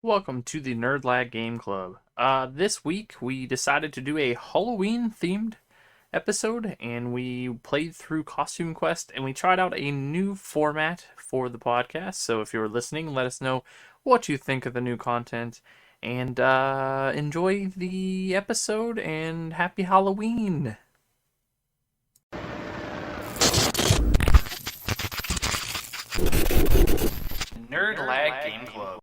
Welcome to the Nerd Lag Game Club. This week we decided to do a Halloween themed episode and we played through Costume Quest and we tried out a new format for the podcast. So if you're listening, let us know what you think of the new content and enjoy the episode and happy Halloween. Nerd Lag Game Club.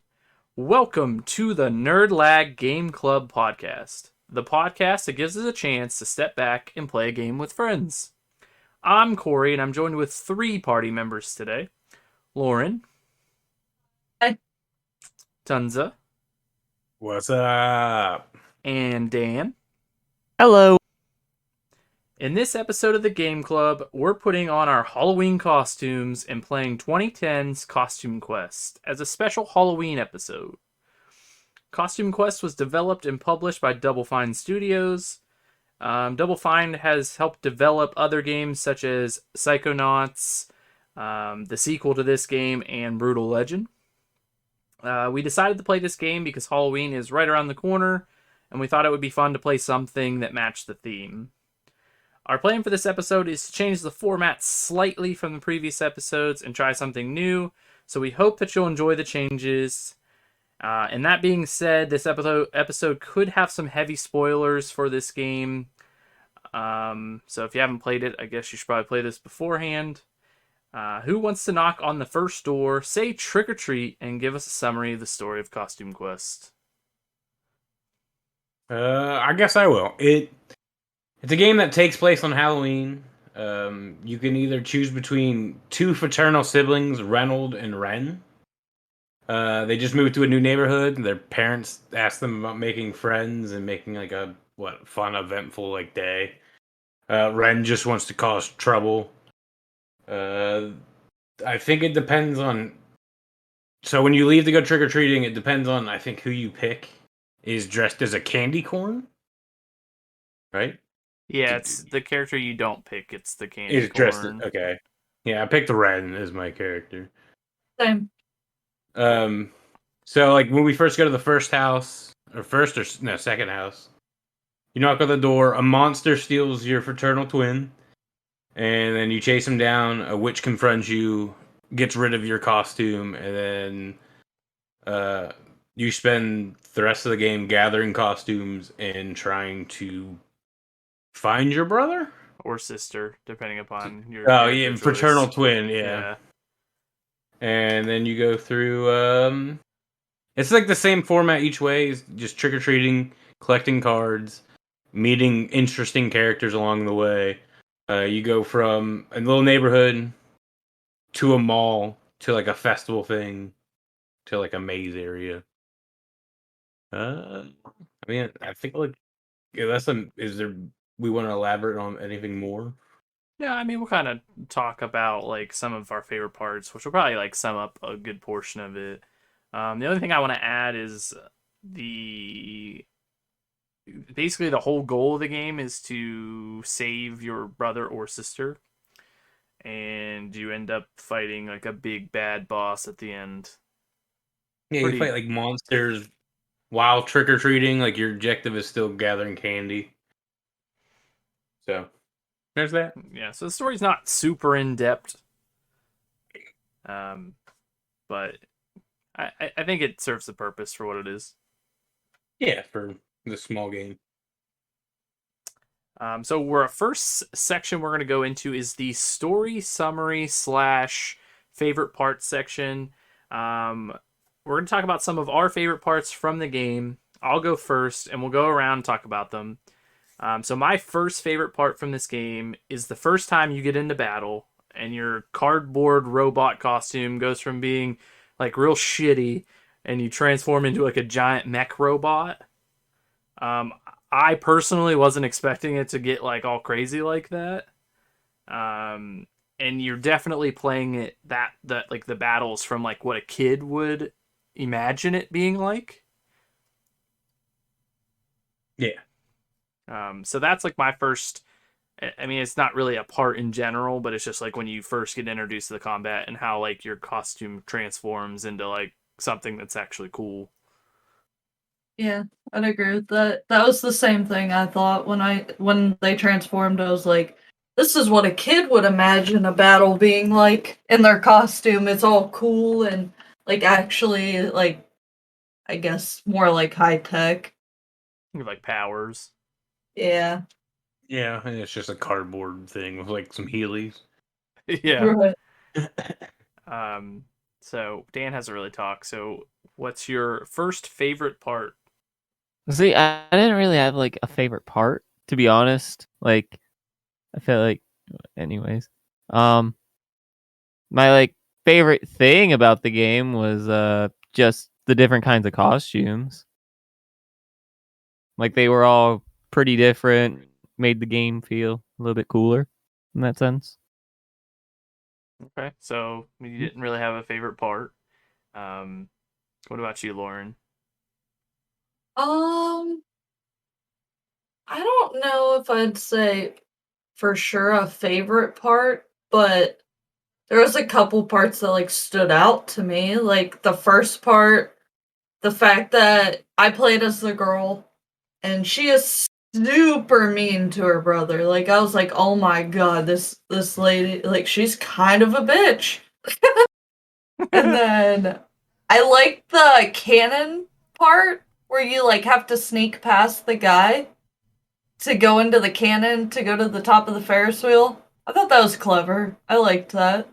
Welcome to the Nerd Lag Game Club podcast, the podcast that gives us a chance to step back and play a game with friends. I'm Corey, and I'm joined with three party members today. Lauren. Hi. Tonsa. What's up? And Dan. Hello. In this episode of the Game Club, we're putting on our Halloween costumes and playing 2010's Costume Quest as a special Halloween episode. Costume Quest was developed and published by Double Fine Studios. Double Fine has helped develop other games such as Psychonauts, the sequel to this game, and Brutal Legend. We decided to play this game because Halloween is right around the corner, and we thought it would be fun to play something that matched the theme. Our plan for this episode is to change the format slightly from the previous episodes and try something new, so we hope that you'll enjoy the changes. And that being said, this episode could have some heavy spoilers for this game. So if you haven't played it, I guess you should probably play this beforehand. Who wants to knock on the first door, say trick or treat, and give us a summary of the story of Costume Quest? I guess I will. It's a game that takes place on Halloween. You can either choose between two fraternal siblings, Reynold and Ren. They just moved to a new neighborhood. Their parents asked them about making friends and making like a fun, eventful day. Ren just wants to cause trouble. I think it depends on. So when you leave to go trick or treating, it depends on I think who you pick is dressed as a candy corn, right? Yeah, it's the character you don't pick. It's the candy Is dressed corn. okay. Yeah, I picked Ren as my character. Same. So when we first go to the first house, second house, you knock on the door, a monster steals your fraternal twin, and then you chase him down, a witch confronts you, gets rid of your costume, and then you spend the rest of the game gathering costumes and trying to find your brother? Or sister, depending upon your fraternal choice. twin, yeah. And then you go through, it's like the same format each way, just trick-or-treating, collecting cards, meeting interesting characters along the way. You go from a little neighborhood to a mall to a festival thing to a maze area. I think we want to elaborate on anything more? Yeah, I mean, we'll kind of talk about some of our favorite parts, which will probably sum up a good portion of it. The only thing I want to add is basically the whole goal of the game is to save your brother or sister, and you end up fighting a big bad boss at the end. Yeah, you fight monsters while trick or treating. Your objective is still gathering candy. So there's that. Yeah, so the story's not super in depth, but I think it serves the purpose for what it is. Yeah, for the small game. So our first section we're going to go into is the story summary / favorite parts section. We're going to talk about some of our favorite parts from the game. I'll go first, and we'll go around and talk about them. So my first favorite part from this game is the first time you get into battle, and your cardboard robot costume goes from being real shitty, and you transform into a giant mech robot. I personally wasn't expecting it to get all crazy like that. And you're definitely playing it that the battles from what a kid would imagine it being like. Yeah. So that's my first. I mean, it's not really a part in general, but it's just when you first get introduced to the combat and how your costume transforms into something that's actually cool. Yeah, I'd agree with that. That was the same thing I thought when they transformed. I was like, this is what a kid would imagine a battle being like in their costume. It's all cool and like actually like I guess more like high tech. Like powers. Yeah. Yeah, and it's just a cardboard thing with like some Heelys. Yeah. Right. Um. So Dan hasn't really talked. So what's your first favorite part? See, I didn't really have like a favorite part, to be honest. Like, I feel like, anyways, um, my like favorite thing about the game was just the different kinds of costumes. Like they were all pretty different, made the game feel a little bit cooler in that sense. Okay. So you didn't really have a favorite part. What about you, Lauren? Um, I don't know if I'd say for sure a favorite part, but there was a couple parts that like stood out to me. Like the first part, the fact that I played as the girl and she is super mean to her brother. Like I was like, "Oh my god, this lady, like she's kind of a bitch." And then I like the cannon part where you like have to sneak past the guy to go into the cannon to go to the top of the Ferris wheel. I thought that was clever. I liked that.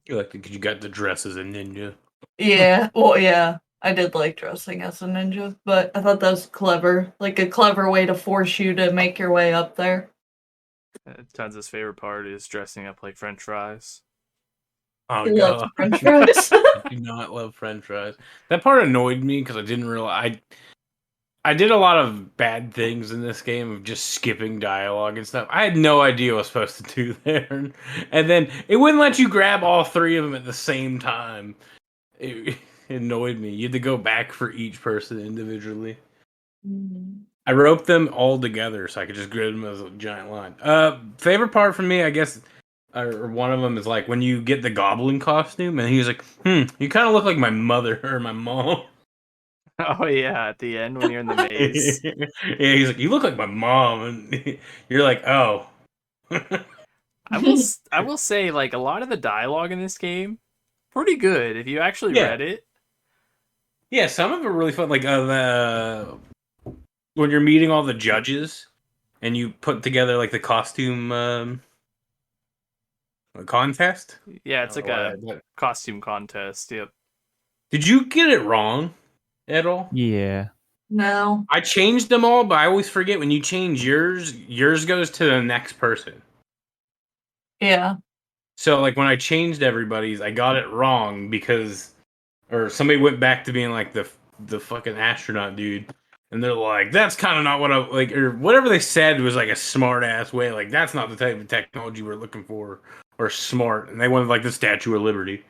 You like because you got the dress as a ninja. Yeah, well, yeah, I did like dressing as a ninja, but I thought that was clever. Like a clever way to force you to make your way up there. Tons' favorite part is dressing up like French fries. Oh He loves god, French fries. I do not love French fries. That part annoyed me because I didn't realize I did a lot of bad things in this game of just skipping dialogue and stuff. I had no idea what I was supposed to do there, and then it wouldn't let you grab all three of them at the same time. It annoyed me. You had to go back for each person individually. Mm. I roped them all together so I could just grid them as a giant line. Favorite part for me, I guess, or one of them is like when you get the goblin costume, and he's like, you kind of look like my mother or my mom." Oh yeah, at the end when you're in the maze. Yeah, he's like, "You look like my mom," and you're like, "Oh." I will say like a lot of the dialogue in this game pretty good if you actually Yeah, read it. yeah. Some of it really fun. Like when you're meeting all the judges, and you put together like the costume contest. Yeah, I it's don't know like why a costume contest. Yep. Did you get it wrong at all? Yeah. No. I changed them all, but I always forget when you change yours goes to the next person. Yeah. So like when I changed everybody's, I got it wrong because or somebody went back to being like the fucking astronaut dude, and they're like, "That's kind of not what I like," or whatever they said was like a smart ass way. Like that's not the type of technology we're looking for, or smart. And they wanted like the Statue of Liberty.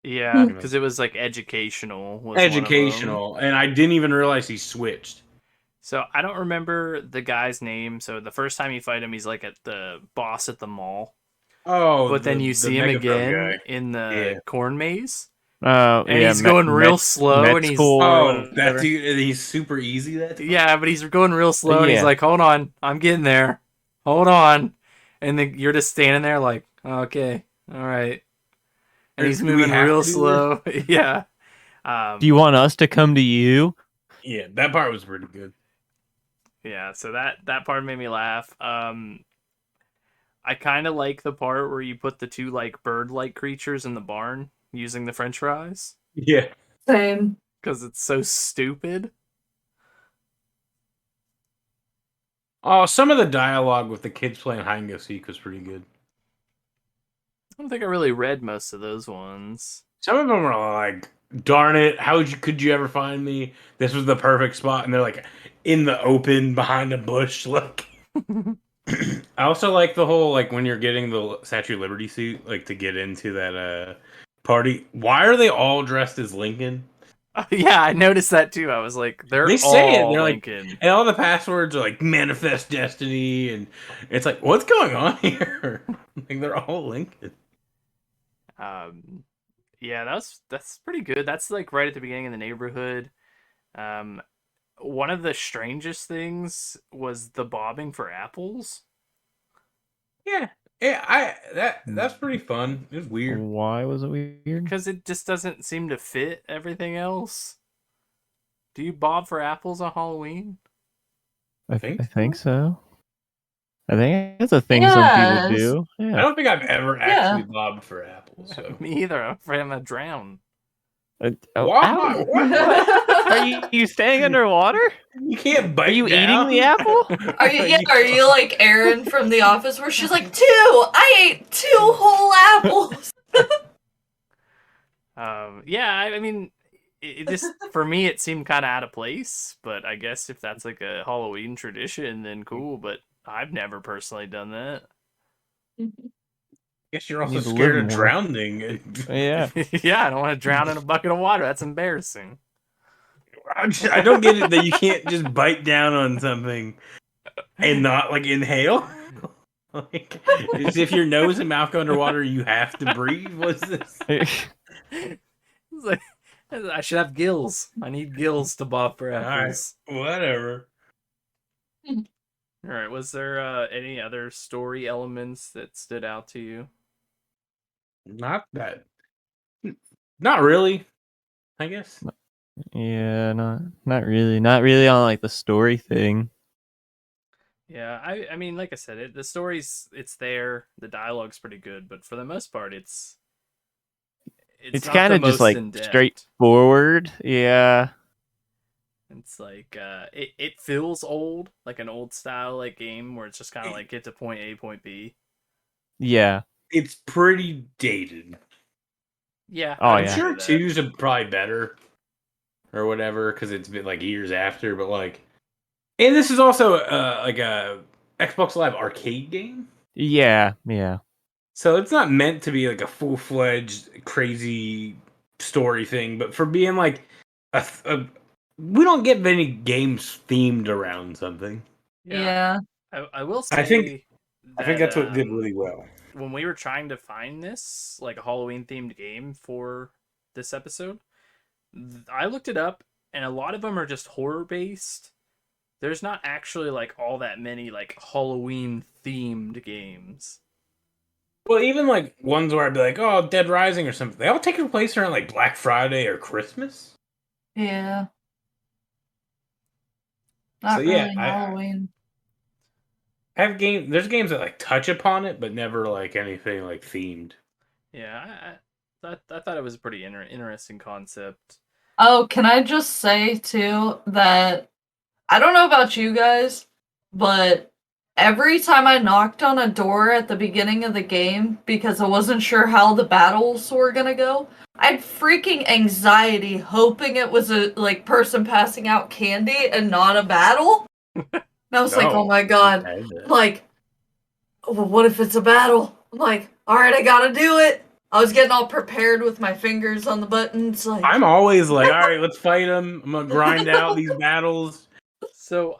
Yeah, Hmm. You know, because it was like educational was one of them. educational, and I didn't even realize he switched. So I don't remember the guy's name. So the first time you fight him, he's like at the boss at the mall. Oh, But then you the see him Megaphone again guy. in Yeah. the corn maze, Oh and yeah, he's going real slow, med and he's school or Oh, that whatever. dude, he's super easy that time? yeah, but he's going real slow, and he's Yeah. like, "Hold on, I'm getting there. Hold on," and then you're just standing there like, "Okay, all right," and he's Do we moving have real to do this? slow. Yeah. Do you want us to come to you? Yeah, that part was pretty good. Yeah, so that part made me laugh. I kind of like the part where you put the two like bird-like creatures in the barn using the French fries Yeah. Same. because it's so stupid. Oh, some of the dialogue with the kids playing hide and go seek was pretty good. I don't think I really read most of those ones. Some of them were like, "Darn it, could you ever find me? This was the perfect spot." And they're like in the open behind a bush. Like, I also like the whole like when you're getting the Statue of Liberty suit, like to get into that party. Why are they all dressed as Lincoln? Yeah, I noticed that too. I was like, they're They say it. all They're like, Lincoln. and all the passwords are like manifest destiny, and it's like, what's going on here? Like they're all Lincoln. Um, Yeah, that's pretty good. That's like right at the beginning of the neighborhood. Um, one of the strangest things was the bobbing for apples. Yeah, yeah. That's pretty fun. It was weird. Why was it weird? Because it just doesn't seem to fit everything else. Do you bob for apples on Halloween? I think I so. think so. I think that's a thing some people Yes. do. I Yeah. don't think I've ever actually Yeah. bobbed for apples. So Me either. I'm afraid I'm gonna drown. why? Ow. What? Are you staying underwater? You can't bite Are you down. eating the apple? Are you like Erin from The Office where she's like, 2! I ate 2 whole apples! Yeah, I mean, it just for me it seemed kind of out of place. But I guess if that's like a Halloween tradition, then cool. But I've never personally done that. Guess you're You also need to scared live of more. drowning. Yeah. Yeah, I don't want to drown in a bucket of water. That's embarrassing. I don't get it that you can't just bite down on something and not like inhale. Like, as if your nose and mouth go underwater, you have to breathe. What's this? It's like, I should have gills. I need gills to bob for All right, apples. whatever. All right. Was there any other story elements that stood out to you? Not that. Not really. I guess. Yeah, not really. Not really on like the story thing. Yeah, I mean, like I said, the story's it's there. The dialogue's pretty good, but for the most part, it's It's not kind the of just most like in depth. straightforward. Yeah. It's like it feels old, like an old style like game where it's just kind of like get to point A, point B. Yeah. It's pretty dated. Yeah, Oh, I'd I'm yeah. agree sure with that. twos are probably better or whatever because it's been like years after. But like, and this is also like a Xbox Live arcade game. Yeah. Yeah. So it's not meant to be like a full-fledged crazy story thing, but for being like we don't get many games themed around something. Yeah. I will I say think that that's what did really well. when we were trying to find this like a Halloween themed game for this episode, I looked it up, and a lot of them are just horror based. There's not actually like all that many like Halloween themed games. Well, even like ones where I'd be like, "Oh, Dead Rising" or something, they all take place around like Black Friday or Christmas. Yeah. So Not yeah, really I Halloween. have game. There's games that like touch upon it, but never like anything like themed. Yeah, I thought it was a pretty interesting concept. Oh, can I just say too that I don't know about you guys, but every time I knocked on a door at the beginning of the game because I wasn't sure how the battles were gonna go, I had freaking anxiety hoping it was a like person passing out candy and not a battle. And I was like, oh my god, like, well, what if it's a battle? I'm like, alright, I gotta do it. I was getting all prepared with my fingers on the buttons, like I'm always like, all right, let's fight them. I'm gonna grind out these battles. So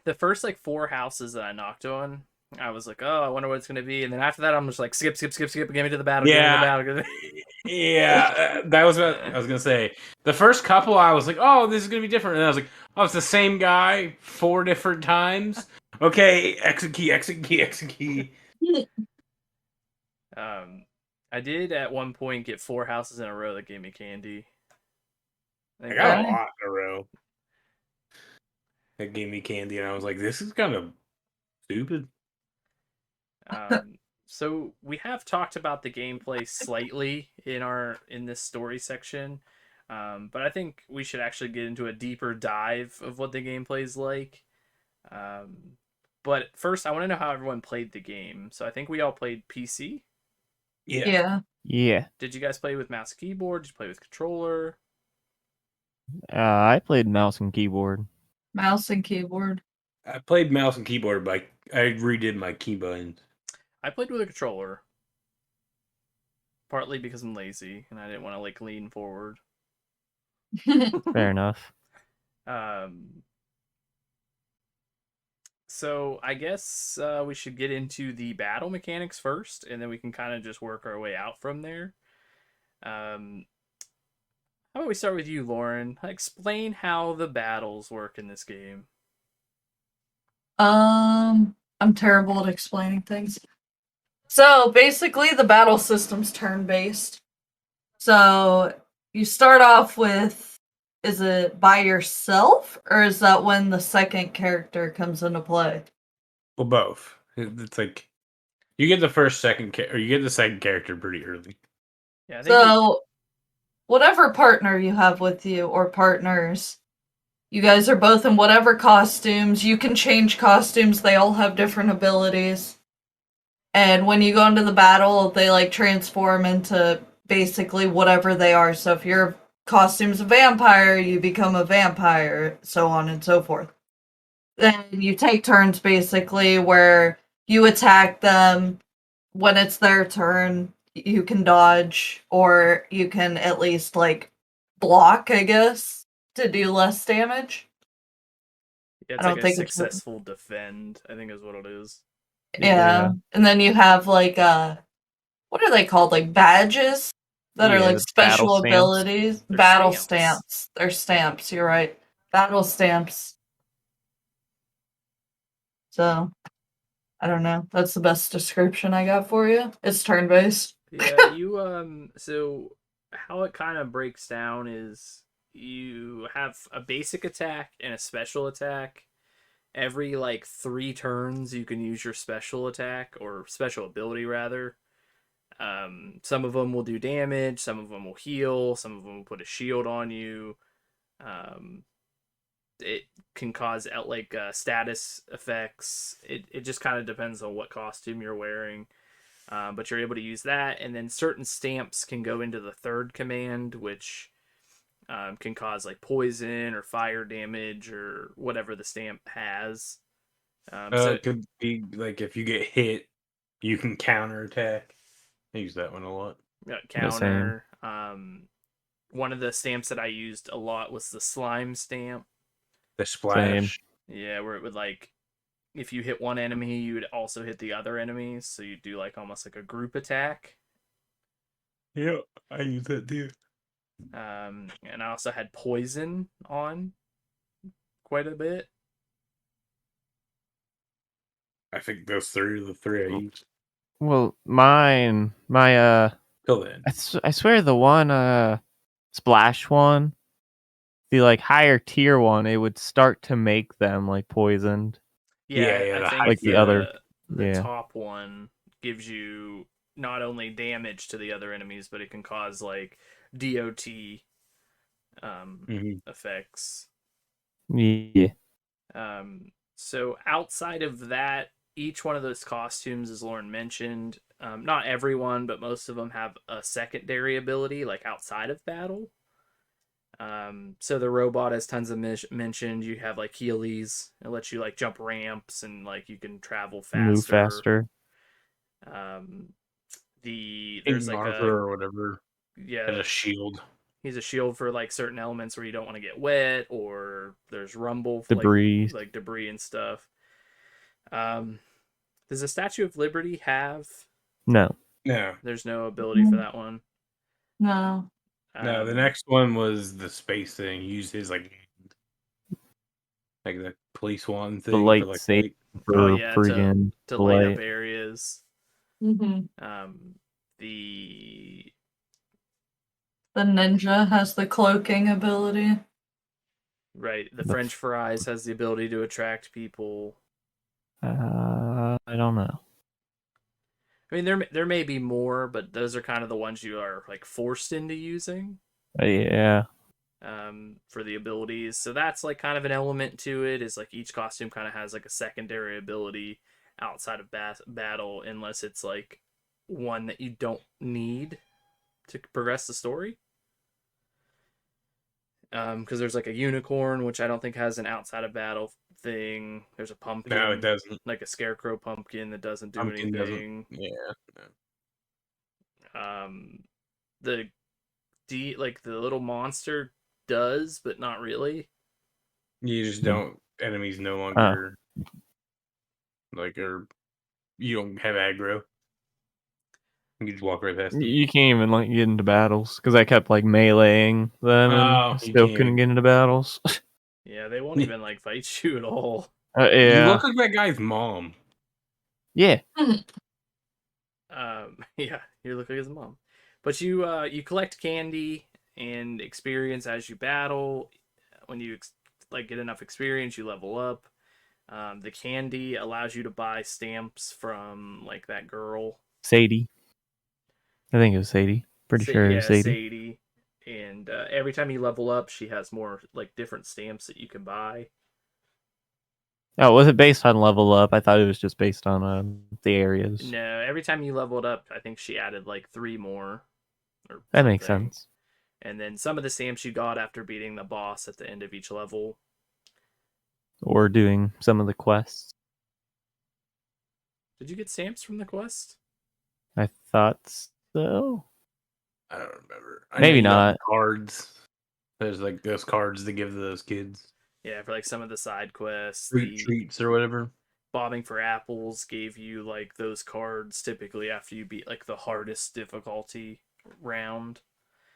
the first like 4 houses that I knocked on, I was like, oh, I wonder what it's gonna be, and then after that, I'm just like, skip, skip, skip, skip, get me to the battle, get me to the Yeah, battle. Get me... yeah, that was what I was gonna say. The first couple, I was like, oh, this is gonna be different, and I was like, oh, it's the same guy 4 different times. Okay, exit key, exit key, exit key. I did at one point get 4 houses in a row that gave me candy. I got a lot in a row. That gave me candy, and I was like, this is kind of stupid. So we have talked about the gameplay slightly in this story section, but I think we should actually get into a deeper dive of what the gameplay is like. But first, I want to know how everyone played the game. So I think we all played PC. Yeah. Yeah. Did you guys play with mouse and keyboard? Did you play with controller? I played mouse and keyboard. mouse and keyboard. I played mouse and keyboard, but I redid my key buttons. I played with a controller. Partly because I'm lazy and I didn't want to like lean forward. Fair enough. So I guess we should get into the battle mechanics first, and then we can kind of just work our way out from there. Um, how about we start with you, Lauren? Explain how the battles work in this game. I'm terrible at explaining things. So basically, the battle system's turn based. So you start off with, is it by yourself, or is that when the second character comes into play? Well, both. It's like you get the or you get the second character pretty early. Yeah, I think So whatever partner you have with you or partners, you guys are both in whatever costumes. You can change costumes. They all have different abilities. And when you go into the battle, they like transform into basically whatever they are. So if your costume's a vampire, you become a vampire, so on and so forth. Then you take turns basically where you attack them. When it's their turn, you can dodge, or you can at least like block, I guess, to do less damage. yeah, I it's like don't a think it's successful defend, I think is what it is. yeah. And then you have like what are they called? Like badges that are like The battle special stamps. abilities. They're Battle stamps. stamps. They're stamps, you're right. Battle stamps. So I don't know. That's the best description I got for you. It's turn based. Yeah, you so how it kind of breaks down is you have a basic attack and a special attack. Every like 3 turns you can use your special attack or special ability rather. Some of them will do damage, some of them will heal, some of them will put a shield on you. Um, it can cause like status effects. It just kind of depends on what costume you're wearing. But you're able to use that, and then certain stamps can go into the third command, which can cause like poison or fire damage or whatever the stamp has. So It could be like if you get hit, you can counterattack. I use that one a lot. The same. counter. One of the stamps that I used a lot was the slime stamp. The splash. Yeah, where it would like if you hit one enemy, you would also hit the other enemies, so you do like almost like a group attack. Yeah, I use that too. And I also had poison on quite a bit. I think those three are the three I used. Well, my Till then. I swear the one splash one, the like higher tier one, it would start to make them like poisoned. Yeah, Yeah, I the think Like the other, the yeah. top one gives you not only damage to the other enemies, but it can cause like DOT effects. Yeah. So outside of that, each one of those costumes, as Lauren mentioned, not everyone, but most of them have a secondary ability, like outside of battle. So the robot, as Tonsa mentioned, you have like Heelys. It lets you like jump ramps and like you can travel Move faster. faster. There's King like Arthur or whatever yeah, has a shield. he's a shield for like certain elements where you don't want to get wet, or there's rumble Debris. like debris and stuff. Um, does the Statue of Liberty have? No. No. There's no ability for that one. No. No, the next one was the space thing. He used his like the police one The thing light for like safe light. Oh for yeah, freaking to light up light. areas. Mm-hmm. The The ninja has the cloaking ability. right, the French fries has the ability to attract people. I don't know. I mean, there may be more, but those are kind of the ones you are like forced into using. Yeah. For the abilities. So that's like kind of an element to it. Is like each costume kind of has like a secondary ability outside of battle, unless it's like one that you don't need to progress the story. Because there's like a unicorn, which I don't think has an outside of battle thing. There's a pumpkin, No, it doesn't. like a scarecrow pumpkin that doesn't do Pumpkin anything. doesn't. Yeah. No. The like the little monster does, but not really. You just don't. Enemies no Oh. longer like or you don't have aggro. You just walk right past them. You can't even like get into battles because I kept like meleeing them Oh, and you still can't couldn't even- get into battles. Yeah, they won't even like fight you at all. You Yeah, look like that guy's mom. yeah. Yeah, you look like his mom. But you collect candy and experience as you battle. When you like get enough experience, you level up. The candy allows you to buy stamps from like that girl. Sadie. I think it was Sadie. Pretty sure it was Sadie. Sadie. And every time you level up, she has more like different stamps that you can buy. Oh, was it based on level up? I thought it was just based on the areas. No, every time you leveled up, I think she added like 3 more. Or That makes something. sense. And then some of the stamps you got after beating the boss at the end of each level. Or doing some of the quests. Did you get stamps from the quest? I thought so. I don't remember. Maybe you got not. cards. There's like those cards to give to those kids. Yeah, for like some of the side quests. Fruit treats or whatever. Bobbing for apples gave you like those cards typically after you beat like the hardest difficulty round.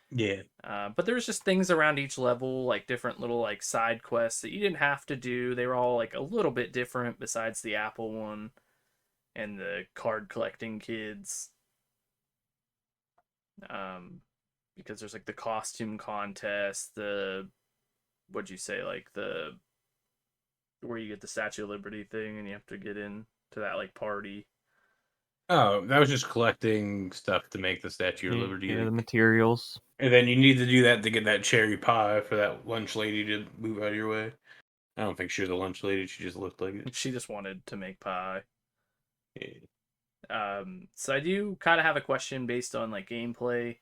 Yeah. But there was just things around each level, like different little like side quests that you didn't have to do. They were all like a little bit different besides the apple one and the card collecting kids. Because there's like the costume contest, the what'd you say, like the where you get the Statue of Liberty thing and you have to get in to that like party. Oh, that was just collecting stuff to make the Statue of Liberty. Yeah, the materials. And then you need to do that to get that cherry pie for that lunch lady to move out of your way. I don't think she was a lunch lady. She just looked like it. She just wanted to make pie. Yeah. So I do kind of have a question based on like gameplay.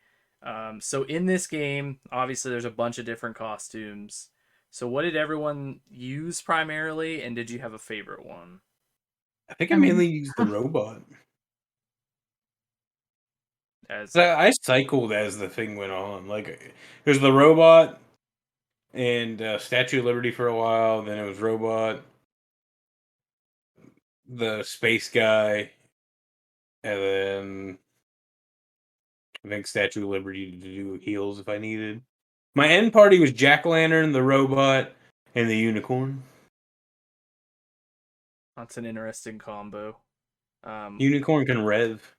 So in this game, obviously there's a bunch of different costumes. So what did everyone use primarily, and did you have a favorite one? I think I mainly used the robot. As I cycled as the thing went on. Like, there's the robot and Statue of Liberty for a while. Then it was robot, the space guy, and then I think Statue of Liberty to do heals if I needed. My end party was Jack Lantern, the robot, and the unicorn. that's an interesting combo. Unicorn can rev.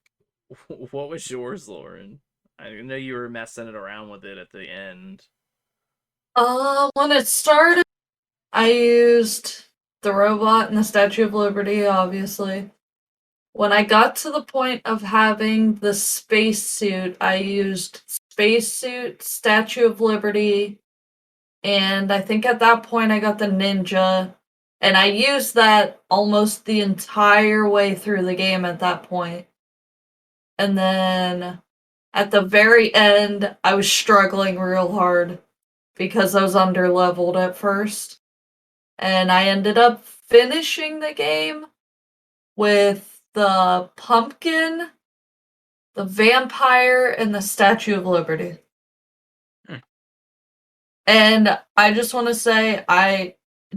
What was yours, Lauren? I know you were messing it around with it at the end. When it started, I used the robot and the Statue of Liberty, obviously. When I got to the point of having the spacesuit, I used spacesuit, Statue of Liberty, and I think at that point I got the ninja, and I used that almost the entire way through the game at that point. And then at the very end, I was struggling real hard because I was underleveled at first. And I ended up finishing the game with the pumpkin, the vampire, and the Statue of Liberty. And I just want to say,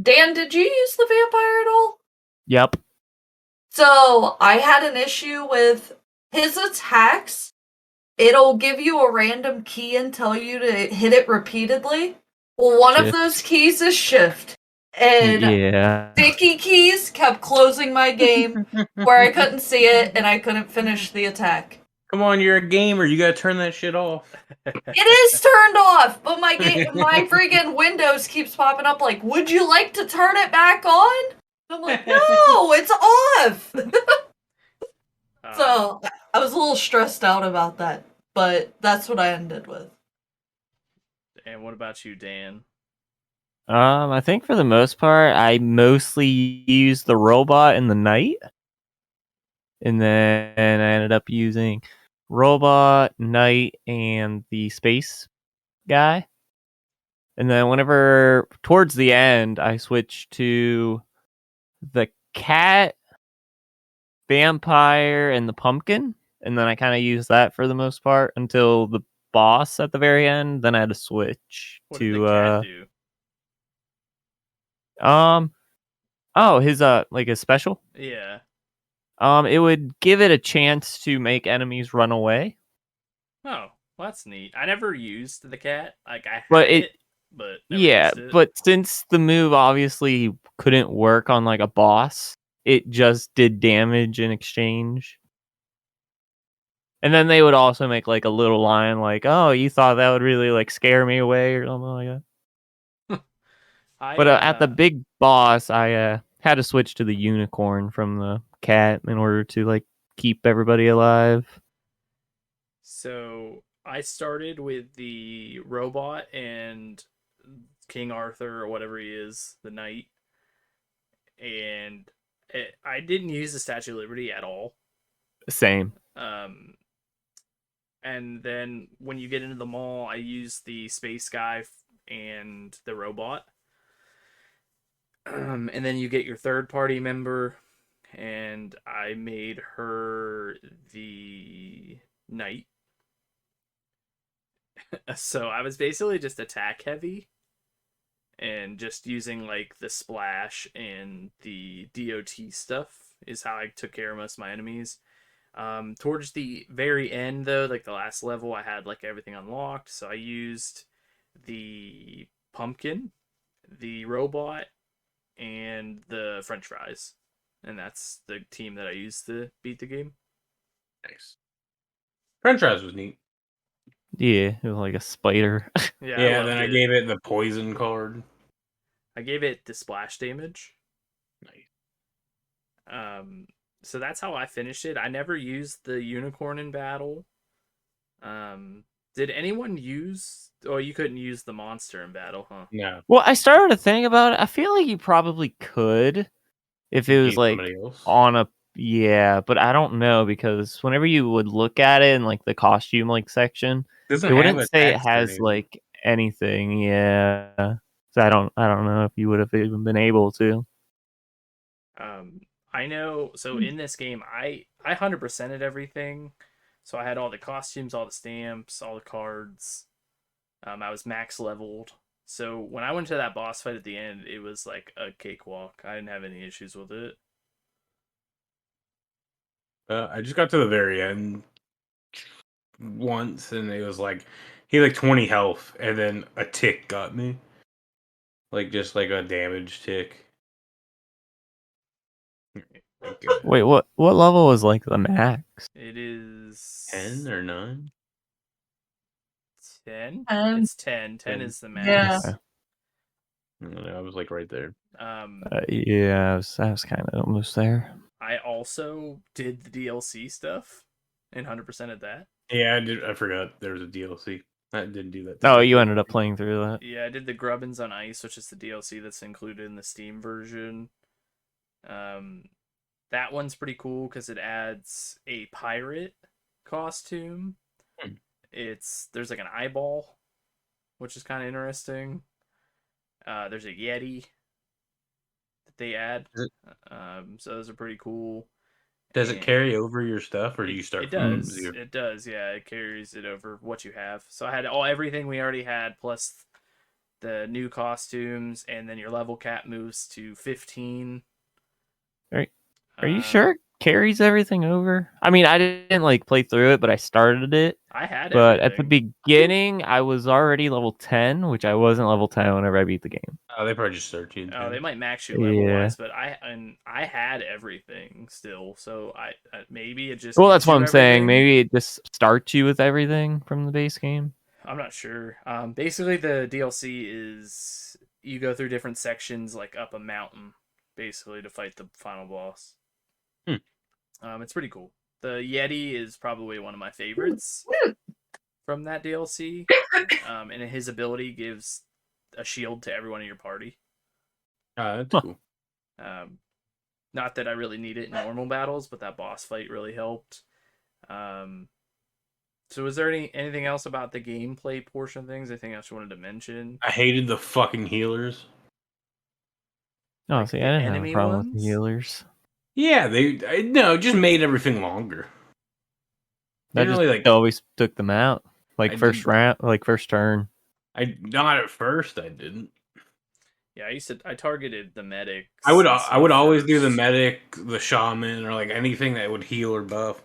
Dan, did you use the vampire at all? Yep. So I had an issue with his attacks. It'll give you a random key and tell you to hit it repeatedly. Well, one of Shift. those keys is shift. And Yeah. sticky keys kept closing my game where I couldn't see it and I couldn't finish the attack. Come on, you're a gamer. You gotta turn that shit off. It is turned off, but my freaking Windows keeps popping up like, would you like to turn it back on? I'm like, no, it's off. So I was a little stressed out about that, but that's what I ended with. And what about you, Dan? I think for the most part, I mostly used the robot in the night, and then I ended up using robot, knight, and the space guy. And then whenever towards the end, I switched to the cat, vampire, and the pumpkin, and then I kind of used that for the most part until the boss at the very end. Then I had to switch What to did the cat do? his like his special. Yeah. It would give it a chance to make enemies run away. Oh, well, that's neat. I never used the cat. Like I But had it- it, but never Yeah, used it. but since the move obviously couldn't work on like a boss, it just did damage in exchange. And then they would also make like a little line like, "Oh, you thought that would really like scare me away or something like that." But at the big boss, I had to switch to the unicorn from the cat in order to like keep everybody alive. So I started with the robot and King Arthur or whatever he is, the knight, and I didn't use the Statue of Liberty at all. Same. Um, and then when you get into the mall, I use the space guy and the robot. And then you get your third party member, and I made her the knight. So I was basically just attack heavy and just using like the splash and the DOT stuff is how I took care of most of my enemies. Towards the very end, though, like the last level, I had like everything unlocked, so I used the pumpkin, the robot, and the French fries, and that's the team that I used to beat the game. Nice. French fries was neat. Yeah, it was like a spider. Yeah, Then I gave it the poison card. I gave it the splash damage. Nice. So that's how I finished it. I never used the unicorn in battle. Did anyone use? Oh, you couldn't use the monster in battle, huh? No. Well, I started to think about it. I feel like you probably could if it was Gave like somebody else. on a but I don't know because whenever you would look at it in like the costume like section, Doesn't it have wouldn't a say it text or has anything. like anything. Yeah. So I don't know if you would have even been able to. I know. So in this game, I 100%ed everything. So I had all the costumes, all the stamps, all the cards. I was max leveled. So when I went to that boss fight at the end, it was like a cakewalk. I didn't have any issues with it. I just got to the very end once, and it was like he had like 20 health, and then a tick got me, like just like a damage tick. Wait, what level was like the max? It is 10 or 9? 10. 10. It's 10. 10 is the max. Yeah. Okay. I was like right there. Yeah, I was kind of almost there. I also did the DLC stuff and 100% of that. Yeah, I did. I forgot there was a DLC. I didn't do that. Oh, you ended up playing through that. Yeah, I did the Grubbins on Ice, which is the DLC that's included in the Steam version. That one's pretty cool because it adds a pirate costume. There's like an eyeball, which is kind of interesting. There's a Yeti that they add. So those are pretty cool. Does it carry over your stuff, or do you start It from does. zero? It does. Yeah, it carries it over what you have. So I had everything we already had plus the new costumes, and then your level cap moves to 15. Are you sure it carries everything over? I mean, I didn't like play through it, but I started it. I had But at the everything. beginning, I was already level 10, which I wasn't level 10 whenever I beat the game. Oh, they probably just start you. Oh, they might max you level Yeah. wise, but I had everything still. So I maybe it just Well, gives that's what you I'm saying. everything. Maybe it just starts you with everything from the base game. I'm not sure. Basically the DLC is you go through different sections like up a mountain, basically to fight the final boss. It's pretty cool. The Yeti is probably one of my favorites from that DLC. And his ability gives a shield to everyone in your party. That's Huh. cool. Not that I really need it in normal battles, but that boss fight really helped. So was there anything else about the gameplay portion of things? Anything else you wanted to mention? I hated the fucking healers. Oh, Like see, the I didn't have a enemy problem with the ones? healers. Yeah, no, it just made everything longer. They I just really like. always took them out. Like I first did- round, like first turn. Not at first. I didn't. Yeah, I targeted the medics. I would and I stuff would always do the first. medic, the shaman, or like anything that would heal or buff.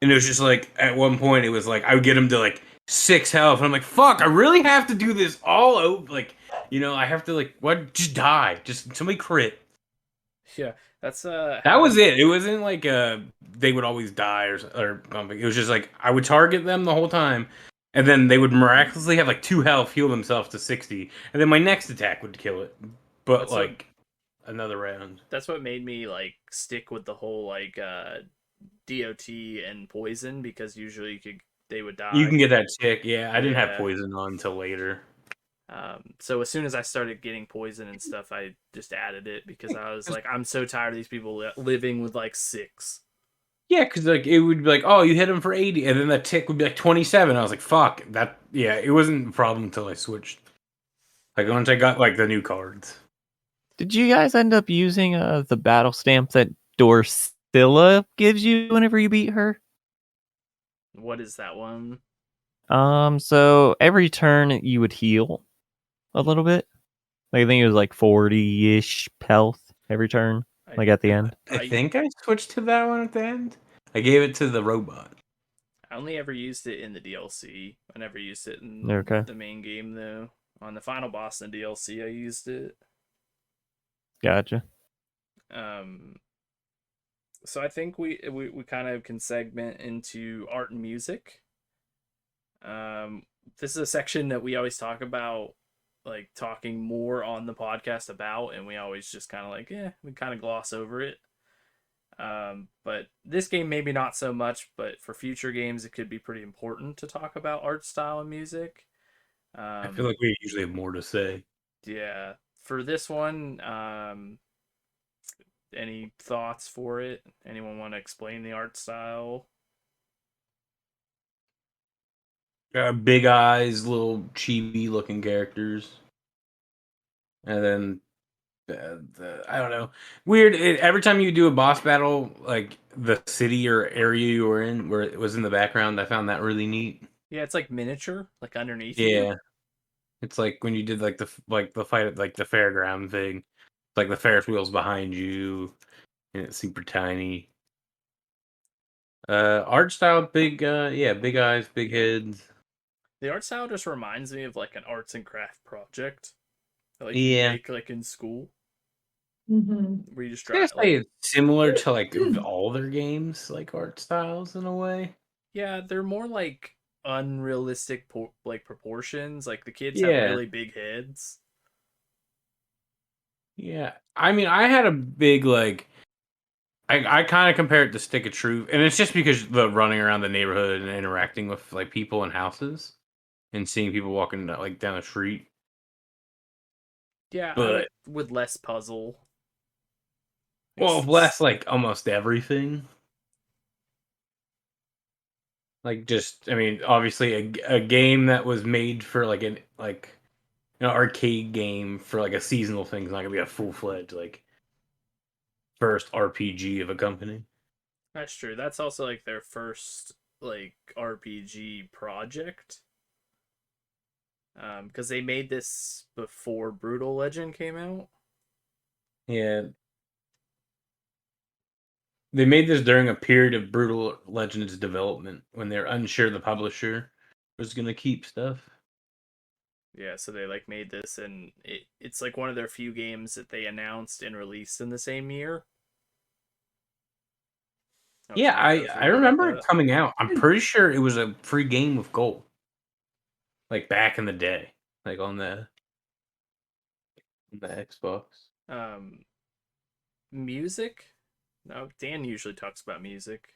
And it was just like at one point it was like I would get him to like 6 health, and I'm like, fuck, I really have to do this all over. Like, I have to like what? Just die, just somebody crit. Yeah, that's That how was it. It wasn't like they would always die or something. It was just like I would target them the whole time, and then they would miraculously have like 2 health, heal themselves to 60, and then my next attack would kill it. But that's what like another round. that's what made me like stick with the whole like DOT and poison, because usually they would You die. can get that tick. Yeah, I didn't have Yeah. poison on until later. So as soon as I started getting poison and stuff, I just added it because I was like, I'm so tired of these people living with like 6. Yeah, because like it would be like, oh, you hit him for 80, and then the tick would be like 27. I was like, fuck that. Yeah, it wasn't a problem until I switched. Like once I got like the new cards. Did you guys end up using the battle stamp that Dorsilla gives you whenever you beat her? What is that one? So every turn you would heal a little bit. Like, I think it was like 40-ish health every turn, I like at the end. I I, think I switched to that one at the end. I gave it to the robot. I only ever used it in the DLC. I never used it in Okay, the main game though. On the final boss in the DLC, I used it. gotcha. Um, so I think we kind of can segment into art and music. Um, this is a section that we always talk about, like talking more on the podcast about, and we always just kind of like, we kind of gloss over it. But this game maybe not so much, but for future games, it could be pretty important to talk about art style and music. I feel like we usually have more to say. Yeah, for this one, any thoughts for it? Anyone want to explain the art style? Big eyes, little chibi looking characters, and then I don't know, weird. Every time you do a boss battle, like the city or area you were in, where it was in the background, I found that really neat. Yeah, it's like miniature, like underneath you. Yeah, it's like when you did like the fight at like the fairground thing, like the Ferris wheels behind you, and it's super tiny. Art style, big, yeah, big eyes, big heads. The art style just reminds me of like an arts and craft project that like you'd Yeah, make like in school, Hmm. where you just I was try gonna say like, it's similar to like all their games, like art styles in a way. yeah, they're more like unrealistic like proportions. Like the kids have Yeah, really big heads. yeah. I mean, I had a big like. I kind of compare it to Stick of Truth, and it's just because the running around the neighborhood and interacting with like people in houses and seeing people walking like down the street. Yeah, I But with less puzzle. well, less like almost everything. Like just, I mean, obviously a game that was made for like an arcade game for like a seasonal thing is not gonna be a full fledged like first RPG of a company. That's true. That's also like their first like RPG project. Because they made this before Brutal Legend came out. Yeah, they made this during a period of Brutal Legends development when they're unsure the publisher was gonna keep stuff. Yeah, so they like made this, and it's like one of their few games that they announced and released in the same year. I was Yeah, kind of I forget about remember it that. coming out. I'm pretty sure it was a free game with gold, like back in the day, like on the Xbox. Um, music. No, Dan usually talks about music.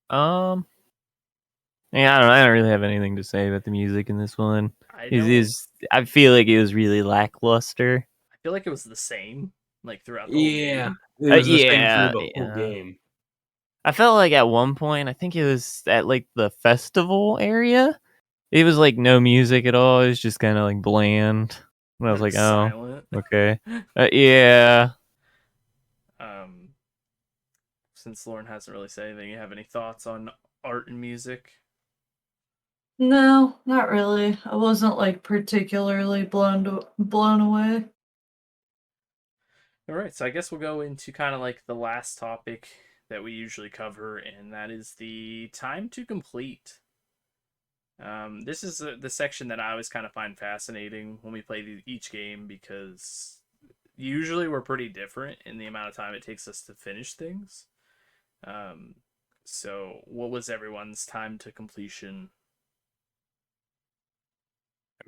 Um, yeah, I don't really have anything to say about the music in this one. I It don't. is, I feel like it was really lackluster. I feel like it was the same like throughout the whole Yeah, game. it was the same through Yeah, the whole yeah. game. I felt like at one point, I think it was at like the festival area. It was like no music at all. It was just kind of like bland. And I was Very like, oh, silent. okay. Yeah. um, since Lauren hasn't really said anything, you have any thoughts on art and music? No, not really. I wasn't like particularly blown away. All right, so I guess we'll go into kind of like the last topic that we usually cover, and that is the time to complete. This is the section that I always kind of find fascinating when we play each game because usually we're pretty different in the amount of time it takes us to finish things. Um, so, what was everyone's time to completion?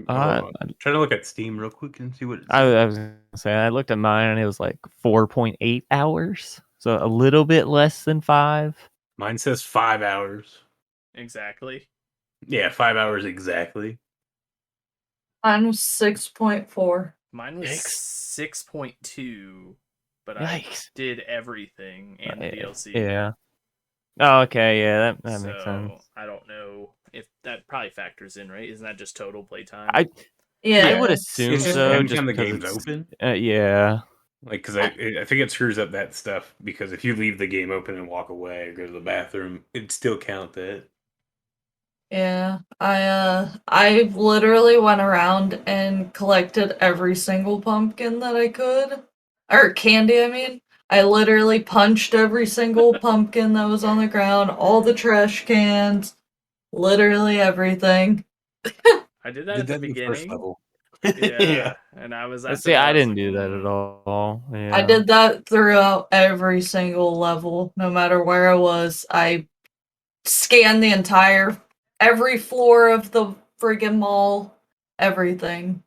Uh, Hold on. Try to look at Steam real quick and see what it's. I was gonna say I looked at mine and it was like 4.8 hours, so a little bit less than 5. Mine says 5 hours. Exactly. Yeah, 5 hours exactly. Mine was 6.4. Mine was Yikes. 6.2, but I Yikes! did everything and the DLC. Yeah. Oh, okay. Yeah, that makes So sense. I don't know if that probably factors in, right? Isn't that just total playtime? I Yeah. would It's assume just so, every just time the because game's it's open. yeah. Like, because I think it screws up that stuff. Because if you leave the game open and walk away or go to the bathroom, it'd still count that. Yeah. I literally went around and collected every single pumpkin that I could. Or candy, I mean. I literally punched every single pumpkin that was on the ground, all the trash cans, literally everything. I did that Did at the that in the first beginning. level. Yeah, and I was after See, that. I I was didn't like, do that at all. Yeah. I did that throughout every single level, no matter where I was. I scanned the every floor of the friggin' mall, everything.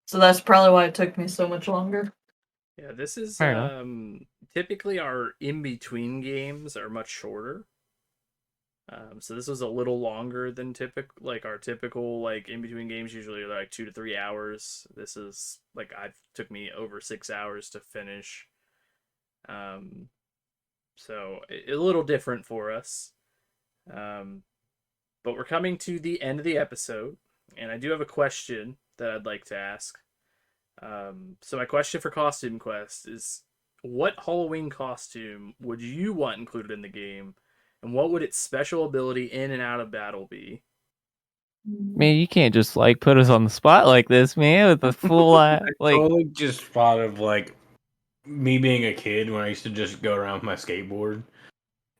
So that's probably why it took me so much longer. Yeah, this is Fair enough. typically our in between games are much shorter. So this was a little longer than our typical like in between games usually are like 2 to 3 hours. This is like I took me over 6 hours to finish. Um, so a little different for us. Um, but we're coming to the end of the episode, and I do have a question that I'd like to ask. So my question for Costume Quest is, what Halloween costume would you want included in the game, and what would its special ability in and out of battle be? Man, you can't just like put us on the spot like this, man, with the full I like. totally just thought of like me being a kid when I used to just go around with my skateboard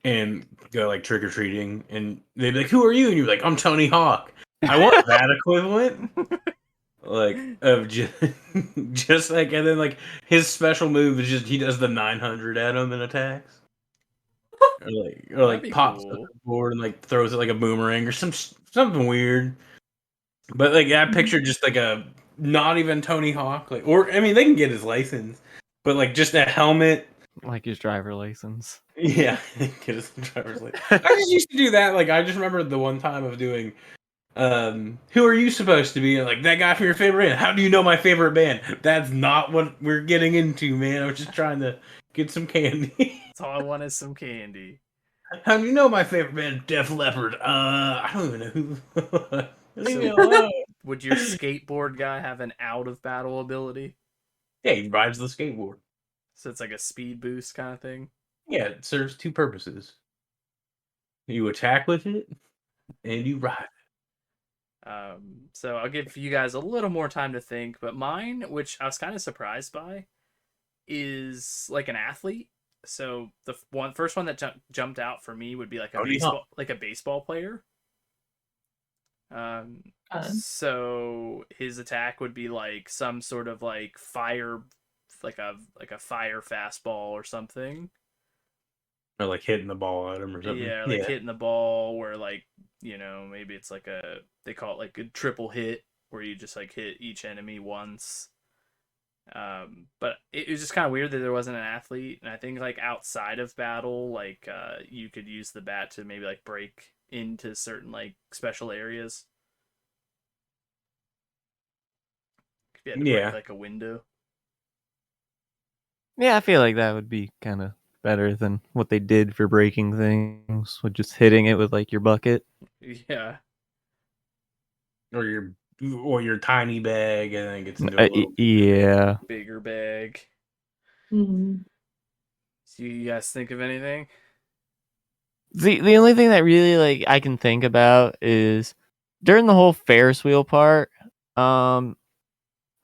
and go like trick or treating, and they'd be like, "Who are you?" And you're like, "I'm Tony Hawk." I want that equivalent, like of just, just like, and then like his special move is just he does the 900 at him and attacks, or That'd like be pops the cool. board and like throws it like a boomerang or something weird. But like I picture just like a not even Tony Hawk, like, or I mean they can get his license, but like just a helmet. Like his driver license. Yeah, get his driver's license. I just used to do that. Like I just remember the one time of doing who are you supposed to be? And, like that guy from your favorite band. How do you know my favorite band? That's not what we're getting into, man. I was just trying to get some candy. That's all I want is some candy. How do you know my favorite band? Def Leppard. I don't even know who. Leave me So alone. would your skateboard guy have an out of battle ability? Yeah, he rides the skateboard. So it's like a speed boost kind of thing. Yeah, it serves two purposes. You attack with it, and you ride. So I'll give you guys a little more time to think, but mine, which I was kind of surprised by, is like an athlete. So the first one that jumped out for me would be like a Tony Hawk. baseball player. God. So his attack would be like some sort of like fire, like a fire fastball or something. Or like hitting the ball at him or something. Yeah, like hitting the ball where like maybe it's like they call it like a triple hit where you just like hit each enemy once. But it was just kind of weird that there wasn't an athlete, and I think like outside of battle, like you could use the bat to maybe like break into certain like special areas. If you had to break like a window. Yeah, I feel like that would be kind of better than what they did for breaking things, with just hitting it with like your bucket. Yeah. Or your tiny bag, and then it gets into a little Yeah. Bigger bag. Mhm. Do you guys think of anything? The only thing that really like I can think about is during the whole Ferris wheel part, I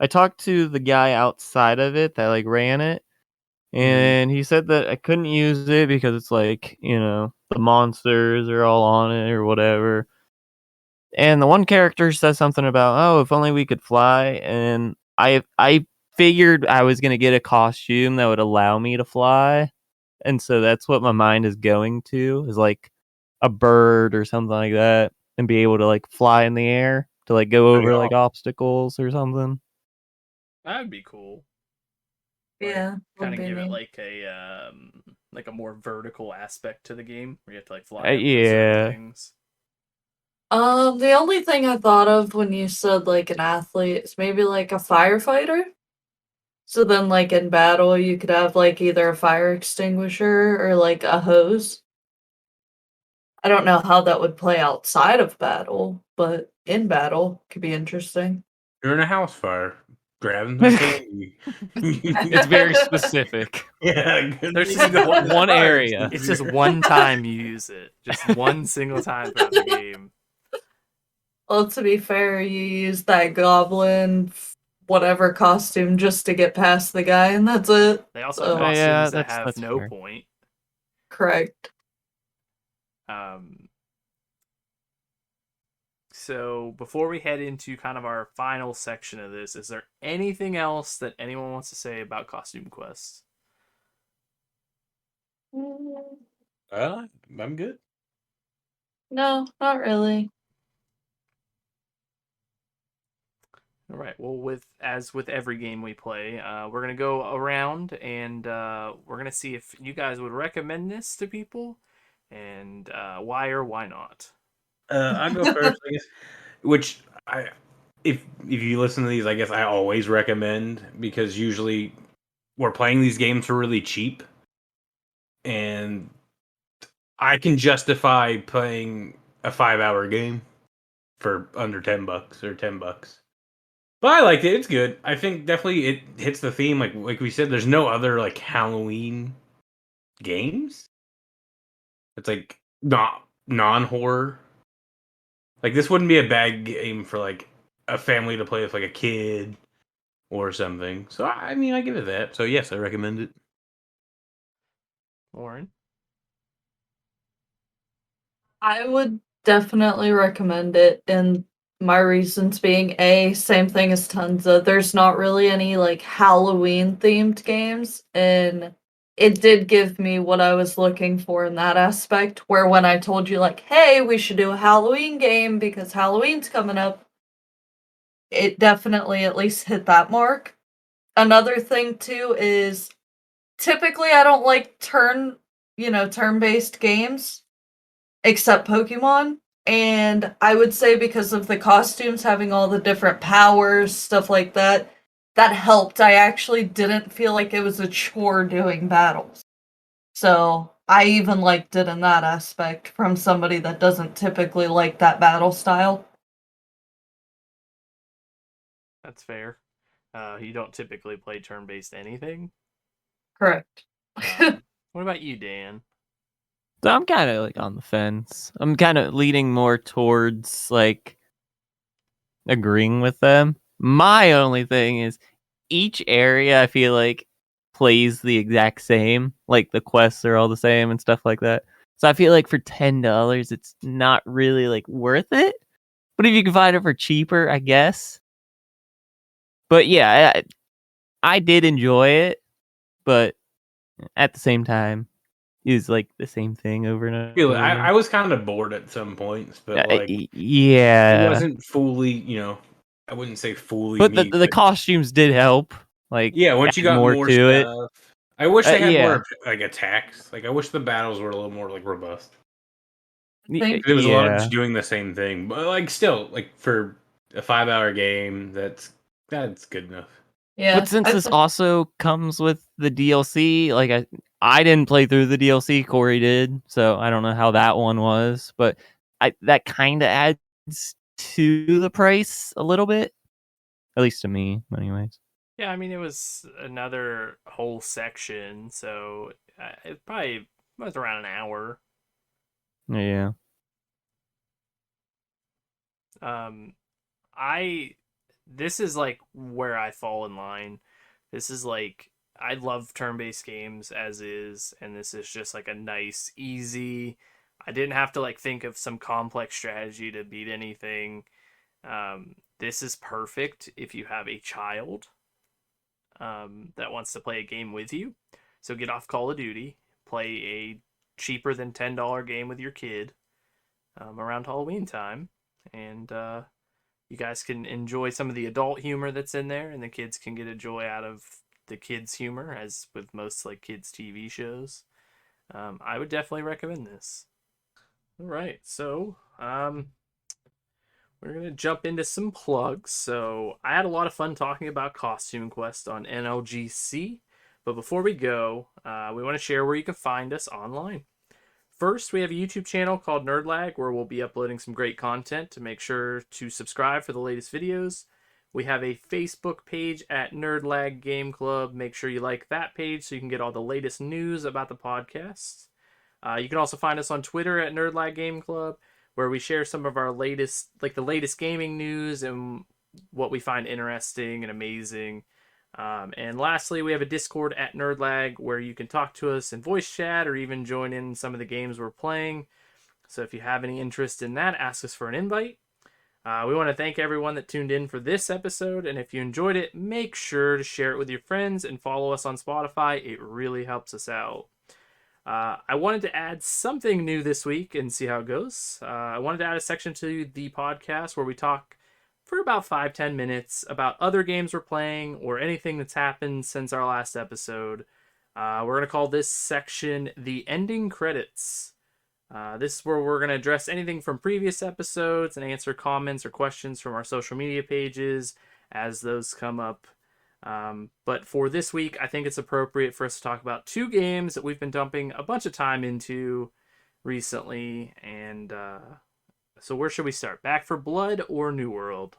talked to the guy outside of it that like ran it, and he said that I couldn't use it because it's like, the monsters are all on it or whatever. And the one character says something about, oh, if only we could fly, and I figured I was gonna get a costume that would allow me to fly, and so that's what my mind is going to, is like a bird or something like that, and be able to like fly in the air to like go Pretty over like awesome. obstacles or something. That would be cool. Yeah, Kind would of be give it neat. like a more vertical aspect to the game where you have to like fly up to certain Yeah. things. The only thing I thought of when you said like an athlete is maybe like a firefighter. So then, like in battle, you could have like either a fire extinguisher or like a hose. I don't know how that would play outside of battle, but in battle could be interesting. You're in a house fire, grabbing some candy. It's very specific. Yeah, There's you just go one, to the One fire area. it's just extinguisher. one time you use it. Just one single time throughout the game. Well, to be fair, you use that goblin, whatever costume just to get past the guy, and that's it. They also have So, Yeah, costumes that have that's no fair. point. correct. So before we head into kind of our final section of this, is there anything else that anyone wants to say about Costume Quest? Mm, I'm good. no, not really. All right. Well, with every game we play, we're gonna go around and we're gonna see if you guys would recommend this to people, and why or why not. I'll go first, I guess. Which if you listen to these, I guess I always recommend, because usually we're playing these games for really cheap, and I can justify playing a 5-hour game for under $10 or $10. But I liked it. It's good. I think definitely it hits the theme. Like we said, there's no other like Halloween games. It's like not non-horror. Like this wouldn't be a bad game for like a family to play with like a kid or something. So I mean, I give it that. So yes, I recommend it. Lauren. I would definitely recommend it, and my reasons being A, same thing as Tonsa. There's not really any like Halloween themed games, and it did give me what I was looking for in that aspect. Where when I told you, like, hey, we should do a Halloween game because Halloween's coming up, it definitely at least hit that mark. Another thing too is typically I don't like turn-based games except Pokemon. And I would say because of the costumes having all the different powers, stuff like that, that helped. I actually didn't feel like it was a chore doing battles. So I even liked it in that aspect from somebody that doesn't typically like that battle style. That's fair. You don't typically play turn-based anything. Correct. What about you, Dan? So I'm kind of like on the fence. I'm kind of leaning more towards like agreeing with them. My only thing is each area I feel like plays the exact same. Like the quests are all the same and stuff like that. So I feel like for $10 it's not really like worth it. But if you can find it for cheaper, I guess. But yeah, I did enjoy it, but at the same time, it was like the same thing over and over I again. was kind of bored at some points, but like it Yeah. wasn't fully, I wouldn't say fully But me, the but costumes did help, like, yeah, once you add got more more to it. stuff, I wish they had Yeah. more like attacks. Like I wish the battles were a little more like robust. Think It was a lot of just Yeah. doing the same thing, but like still, like for a 5-hour game, that's good enough. But yeah, since this also comes with the DLC, like, I didn't play through the DLC, Corey did, so I don't know how that one was, but that kinda adds to the price a little bit, at least to me, anyways. Yeah, I mean it was another whole section, so it probably was around an hour. Yeah. I this is like where I fall in line. This is like I love turn-based games as is, and this is just like a nice, easy. I didn't have to like think of some complex strategy to beat anything. This is perfect if you have a child that wants to play a game with you. So get off Call of Duty, play a cheaper than $10 game with your kid around Halloween time, and you guys can enjoy some of the adult humor that's in there, and the kids can get a joy out of the kids' humor, as with most like kids' TV shows. I would definitely recommend this. All right, so we're gonna jump into some plugs. So I had a lot of fun talking about Costume Quest on NLGC, but before we go, we want to share where you can find us online. First, we have a YouTube channel called NerdLag where we'll be uploading some great content. To make sure to subscribe for the latest videos. We have a Facebook page at NerdLag Game Club. Make sure you like that page so you can get all the latest news about the podcast. You can also find us on Twitter at NerdLag Game Club, where we share some of our latest, like the latest gaming news and what we find interesting and amazing. And lastly, we have a Discord at NerdLag where you can talk to us in voice chat or even join in some of the games we're playing. So if you have any interest in that, ask us for an invite. We want to thank everyone that tuned in for this episode. And if you enjoyed it, make sure to share it with your friends and follow us on Spotify. It really helps us out. I wanted to add something new this week and see how it goes. I wanted to add a section to the podcast where we talk for about 5-10 minutes about other games we're playing or anything that's happened since our last episode. We're going to call this section the ending credits. This is where we're going to address anything from previous episodes and answer comments or questions from our social media pages as those come up. But for this week, I think it's appropriate for us to talk about 2 games that we've been dumping a bunch of time into recently. And so where should we start? Back for Blood or New World?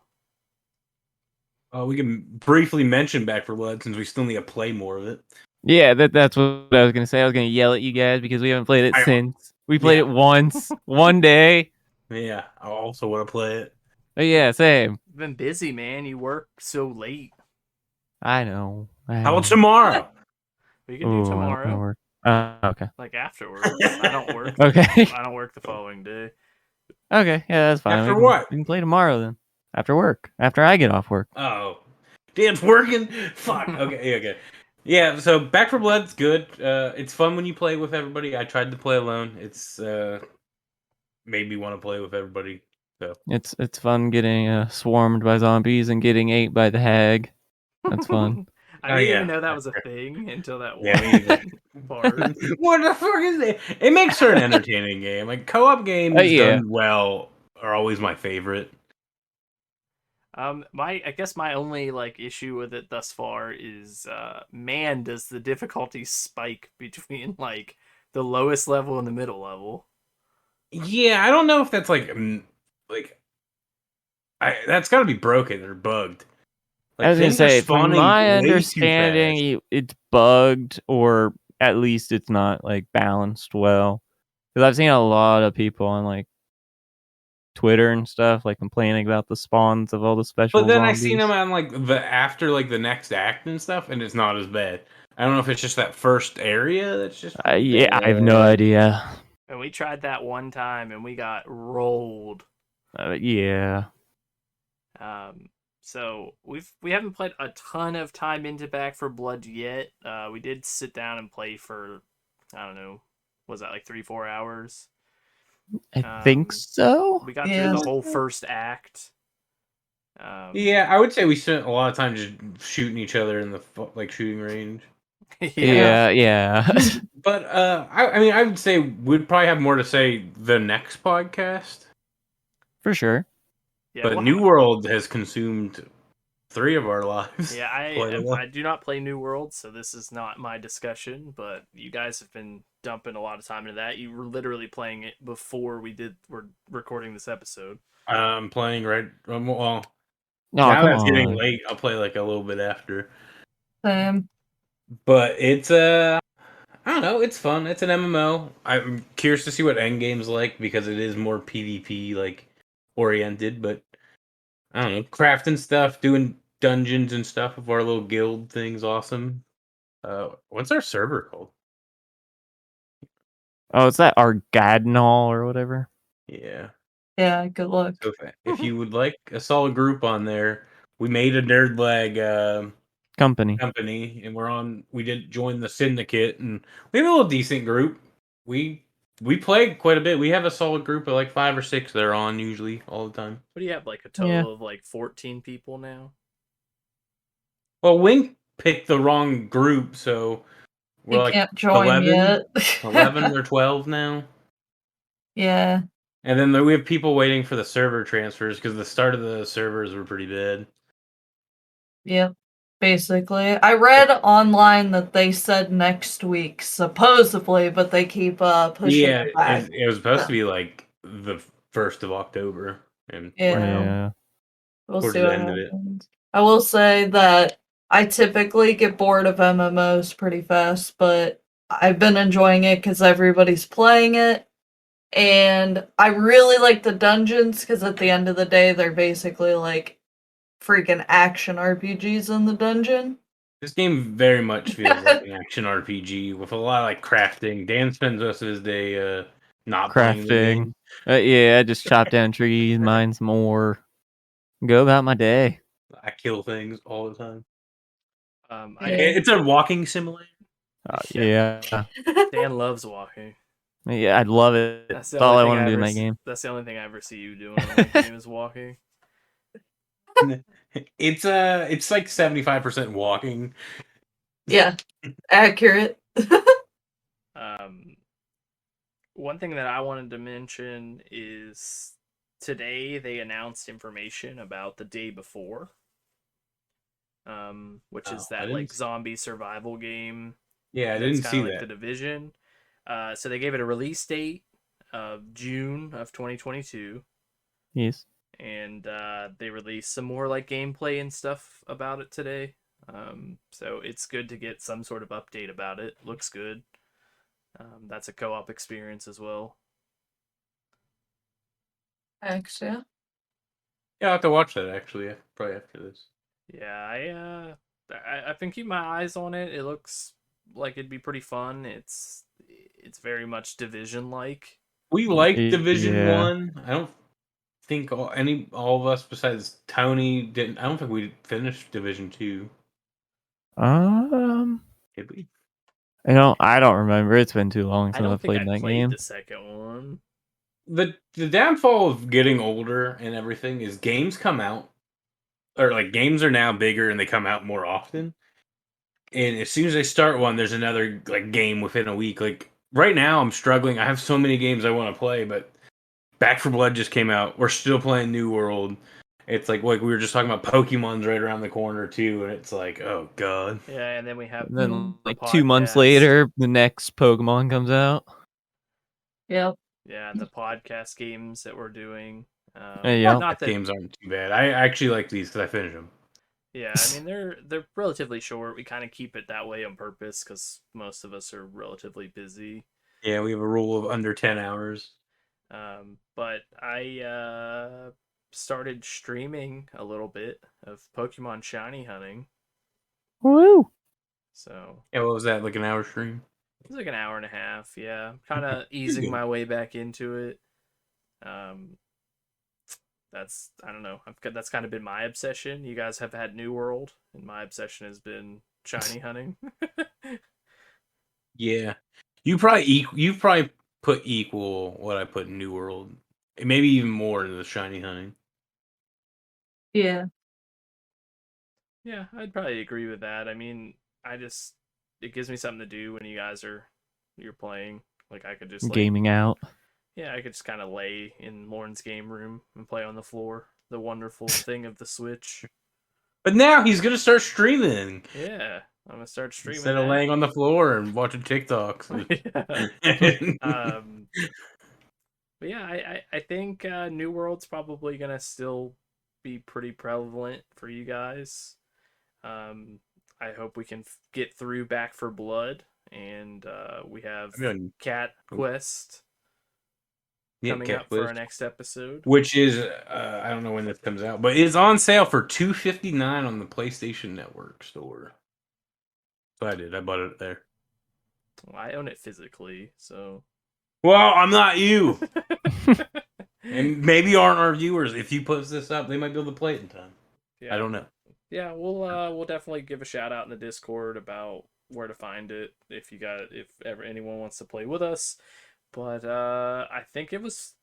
We can briefly mention Back for Blood since we still need to play more of it. Yeah, that's what I was gonna say. I was gonna yell at you guys because we haven't played it since. We played it once, one day. Yeah, I also want to play it. Oh yeah, same. You've been busy, man. You work so late. I know. How about tomorrow? We can do tomorrow. Work. Okay. Like afterwards. I don't work. Okay. I don't work the following day. Okay, yeah, that's fine. After what? We can play tomorrow then. After work. After I get off work. Oh, Dan's working. Fuck. Okay. Yeah. So Back for Blood's good. It's fun when you play with everybody. I tried to play alone. It's made me want to play with everybody. So It's fun getting swarmed by zombies and getting ate by the hag. That's fun. I didn't even know that was a thing until that one part. What the fuck is it? It makes for an entertaining game. Like co-op games done well are always my favorite. I guess my only like issue with it thus far is man, does the difficulty spike between like the lowest level and the middle level. Yeah, I don't know if that's that's got to be broken or bugged. Like, I was gonna say, from my way too understanding, it's bugged, or at least it's not like balanced well. Because I've seen a lot of people on like Twitter and stuff like complaining about the spawns of all the special. But then zombies. I seen them on like the next act and stuff, and it's not as bad. I don't know if it's just that first area that's just. Yeah, I have no idea. And we tried that one time and we got rolled. Yeah. So we haven't played a ton of time into Back for Blood yet. We did sit down and play for, I don't know, was that like 3-4 hours? I think so. We got through the whole first act. Yeah, I would say we spent a lot of time just shooting each other in the shooting range. Yeah. But I mean, I would say we'd probably have more to say the next podcast. For sure. Yeah, but New World has consumed 3 of our lives. Yeah, I do not play New World, so this is not my discussion. But you guys have been dumping a lot of time into that. You were literally playing it before we're recording this episode. I'm playing well. No, now that it's getting late, I'll play like a little bit after. But it's I don't know. It's fun. It's an MMO. I'm curious to see what Endgame's like because it is more PvP like oriented. But I don't know, crafting stuff, doing dungeons and stuff with our little guild thing's awesome. What's our server called? Oh, it's that Argadnal or whatever Yeah. Yeah, good luck. So if you would like a solid group on there, we made a nerd lag company. company, and we did join the syndicate, and we have a little decent group. We play quite a bit. We have a solid group of like 5 or 6 that are on usually all the time. What do you have, like a Yeah. total of like 14 people now? Well, Wink picked the wrong group, so we're He like can't join 11, yet. 11 or 12 now. Yeah. And then we have people waiting for the server transfers because the start of the servers were pretty bad. Yep. Basically, I read online that they said next week, supposedly, but they keep pushing Yeah, it back. it was supposed to So, be like the 1st of October, and we're now yeah, we'll towards see the what end of it. happens. I will say that I typically get bored of MMOs pretty fast, but I've been enjoying it because everybody's playing it. And I really like the dungeons because at the end of the day, they're basically like freaking action RPGs in the dungeon. This game very much feels like an action RPG with a lot of like crafting. Dan spends most of his day not playing the Crafting. game. Yeah, I just chop down trees, mine some more, go about my day. I kill things all the time. I Yeah. It's a walking simulator. Yeah. Dan loves walking. Yeah, I'd love it. That's That's the all only I thing want I to do in ever. that game. That's the only thing I ever see you doing in that game is walking. It's like 75% walking. Yeah, accurate. Um, One thing that I wanted to mention is today they announced information about the day before, which is I that didn't. like zombie survival game Yeah, I that's didn't kind see of like that. the Division. So they gave it a release date of June of 2022, Yes. and they released some more like gameplay and stuff about it today. So it's good to get some sort of update about it. Looks good. That's a co-op experience as well. X, yeah. Yeah, I'll have to watch that actually. Probably after this. Yeah, I've been keeping my eyes on it. It looks like it'd be pretty fun. It's very much Division like. We like Division Yeah. 1. I don't think all of us besides Tony didn't. I don't think we finished Division 2. Um, Did we? I don't remember. It's been too long I since I don't think played I that played game. the second one. The downfall of getting older and everything is games come out, or like games are now bigger and they come out more often. And as soon as I start one, there's another like game within a week. Like right now, I'm struggling. I have so many games I want to play, but Back for Blood just came out. We're still playing New World. It's like we were just talking about Pokemon's right around the corner too, and it's like, oh god. Yeah, and then we have And then, the like 2 months podcast. later, the next Pokemon comes out. Yep. Yeah, the podcast games that we're doing. Yeah. Not that. Games aren't too bad. I actually like these because I finish them. Yeah, I mean they're relatively short. We kind of keep it that way on purpose because most of us are relatively busy. Yeah, we have a rule of under 10 hours. But I started streaming a little bit of Pokemon shiny hunting. Woo! So Yeah, what was that? Like an hour stream? it was like an hour and a half. Yeah, kind of easing my way back into it. Um, I don't know. That's kind of been my obsession. You guys have had New World, and my obsession has been shiny hunting. Yeah. You've probably put equal what I put in New World. Maybe even more into the shiny hunting. Yeah. Yeah, I'd probably agree with that. I mean, it gives me something to do when you're playing. Like I could just Gaming out. yeah, I could just kind of lay in Lauren's game room and play on the floor. The wonderful thing of the Switch. But now he's gonna start streaming Yeah, I'm gonna start streaming instead of that. laying on the floor and watching TikToks. Yeah. But yeah, I think New World's probably gonna still be pretty prevalent for you guys. Um, I hope we can get through Back for Blood, and we have I'm gonna- Cat Quest. Yeah, coming Cat up for Quiz. our next episode. Which is I don't know when this comes out, but it's on sale for $2.59 on the PlayStation Network store. So I bought it there. Well, I own it physically, so. Well, I'm not you. And maybe aren't our viewers. If you post this up, they might be able to play it in time. Yeah. I don't know. Yeah, we'll definitely give a shout out in the Discord about where to find it if ever anyone wants to play with us. But I think this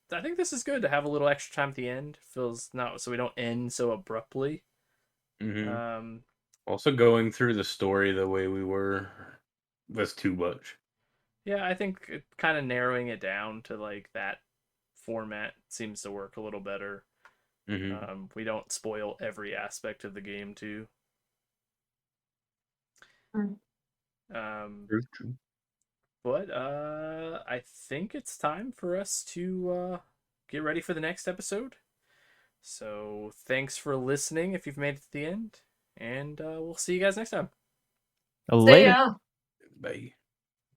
is good to have a little extra time at the end. Feels not so we don't end so abruptly. Mm-hmm. Um, Also, going through the story the way we were was too much. yeah, I think kind of narrowing it down to like that format seems to work a little better. Mm-hmm. We don't spoil every aspect of the game too. Mm. Um, but I think it's time for us to get ready for the next episode. So thanks for listening if you've made it to the end, and we'll see you guys next time. See Later. ya. Bye.